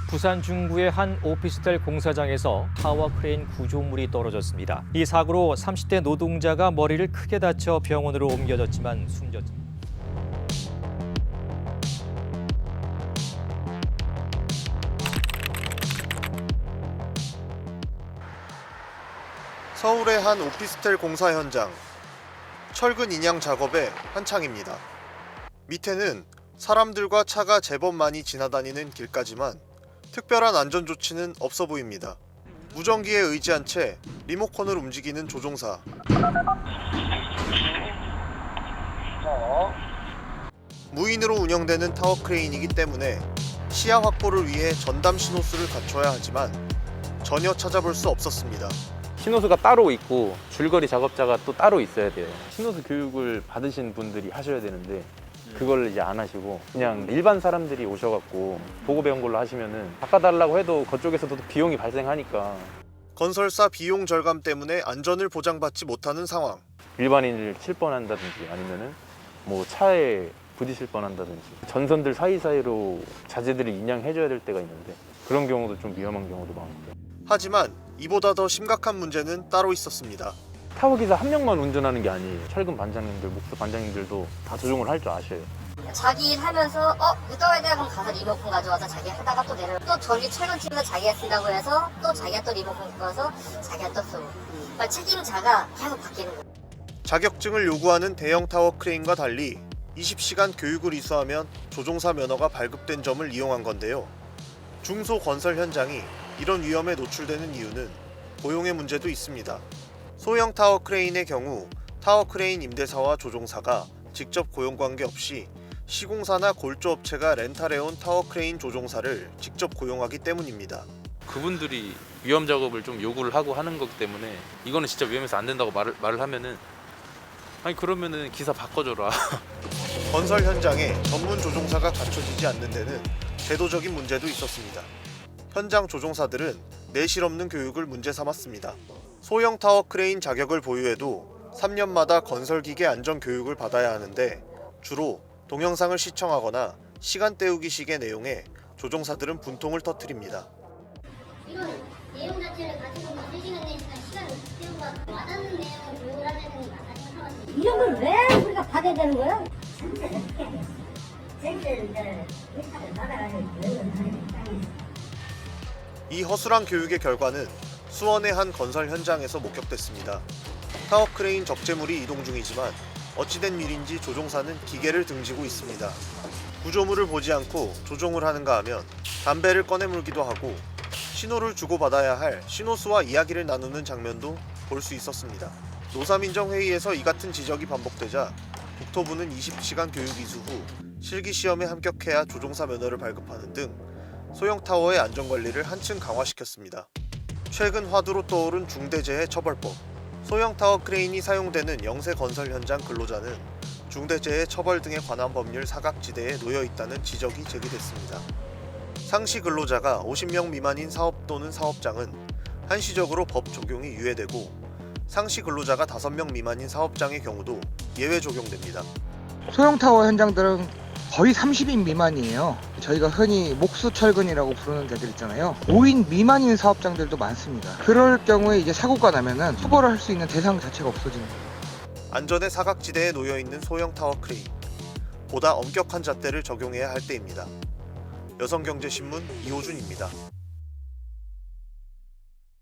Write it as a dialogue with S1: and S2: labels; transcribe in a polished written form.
S1: 부산 중구의 한 오피스텔 공사장에서 타워 크레인 구조물이 떨어졌습니다. 이 사고로 30대 노동자가 머리를 크게 다쳐 병원으로 옮겨졌지만 숨졌습니다.
S2: 서울의 한 오피스텔 공사 현장. 철근 인양 작업의 한창입니다. 밑에는 사람들과 차가 제법 많이 지나다니는 길까지만 특별한 안전 조치는 없어 보입니다. 무전기에 의지한 채 리모컨을 움직이는 조종사. 무인으로 운영되는 타워 크레인이기 때문에 시야 확보를 위해 전담 신호수를 갖춰야 하지만 전혀 찾아볼 수 없었습니다.
S3: 신호수가 따로 있고 줄거리 작업자가 또 따로 있어야 돼요. 신호수 교육을 받으신 분들이 하셔야 되는데 그걸 이제 안 하시고 그냥 일반 사람들이 오셔갖고 보고 배운 걸로 하시면은 바꿔달라고 해도 그쪽에서도 비용이 발생하니까
S2: 건설사 비용 절감 때문에 안전을 보장받지 못하는 상황.
S3: 일반인을 칠 뻔한다든지 아니면은 뭐 차에 부딪힐 뻔한다든지 전선들 사이사이로 자재들을 인양해줘야 될 때가 있는데 그런 경우도 좀 위험한 경우도 많고.
S2: 하지만 이보다 더 심각한 문제는 따로 있었습니다.
S3: 타워 기사 한 명만 운전하는 게 아니에요. 철근 반장님들, 목수 반장님들도 다 조종을 할 줄 아셔요.
S4: 자기 일 하면서 이거 떠야 돼 하면 가서 리모컨 가져와서 자기 하다가 또 내려 또 전기 철근 치면서 자기가 쓴다고 해서 또 자기가 또 리모컨 가서 자기가 또 쓰고 그러니까 책임자가 계속 바뀌는 거예요.
S2: 자격증을 요구하는 대형 타워 크레인과 달리 20시간 교육을 이수하면 조종사 면허가 발급된 점을 이용한 건데요. 중소 건설 현장이 이런 위험에 노출되는 이유는 고용의 문제도 있습니다. 소형 타워 크레인의 경우 타워 크레인 임대사와 조종사가 직접 고용 관계 없이 시공사나 골조업체가 렌탈해온 타워 크레인 조종사를 직접 고용하기 때문입니다.
S5: 그분들이 위험 작업을 좀 요구를 하고 하는 거기 때문에 이거는 진짜 위험해서 안 된다고 말을 하면은 아니 그러면은 기사 바꿔줘라.
S2: 건설 현장에 전문 조종사가 갖춰지지 않는 데는 제도적인 문제도 있었습니다. 현장 조종사들은 내실 없는 교육을 문제 삼았습니다. 소형 타워 크레인 자격을 보유해도 3년마다 건설기계 안전 교육을 받아야 하는데 주로 동영상을 시청하거나 시간 때우기식의 내용에 조종사들은 분통을 터뜨립니다.
S6: 이런 내용 자체를 가지고 3시간 내니까 시간을 때우고 와닿는 내용을 교육을 하려는 게 맞다 생각하거든요.
S7: 이런 걸 왜 우리가 받아야 되는 거야?
S2: 이 허술한 교육의 결과는 수원의 한 건설 현장에서 목격됐습니다. 타워 크레인 적재물이 이동 중이지만 어찌된 일인지 조종사는 기계를 등지고 있습니다. 구조물을 보지 않고 조종을 하는가 하면 담배를 꺼내 물기도 하고 신호를 주고받아야 할 신호수와 이야기를 나누는 장면도 볼 수 있었습니다. 노사민정회의에서 이 같은 지적이 반복되자 국토부는 20시간 교육 이수 후 실기시험에 합격해야 조종사 면허를 발급하는 등 소형 타워의 안전관리를 한층 강화시켰습니다. 최근 화두로 떠오른 중대재해처벌법. 소형 타워 크레인이 사용되는 영세 건설 현장 근로자는 중대재해 처벌 등에 관한 법률 사각지대에 놓여 있다는 지적이 제기됐습니다. 상시 근로자가 50명 미만인 사업 또는 사업장은 한시적으로 법 적용이 유예되고 상시 근로자가 5명 미만인 사업장의 경우도 예외 적용됩니다.
S8: 소형 타워 현장들은 거의 30인 미만이에요. 저희가 흔히 목수철근이라고 부르는 데들 있잖아요. 5인 미만인 사업장들도 많습니다. 그럴 경우에 이제 사고가 나면은 처벌을 할 수 있는 대상 자체가 없어지는 거예요.
S2: 안전의 사각지대에 놓여있는 소형 타워 크레인. 보다 엄격한 잣대를 적용해야 할 때입니다. 여성경제신문 이호준입니다.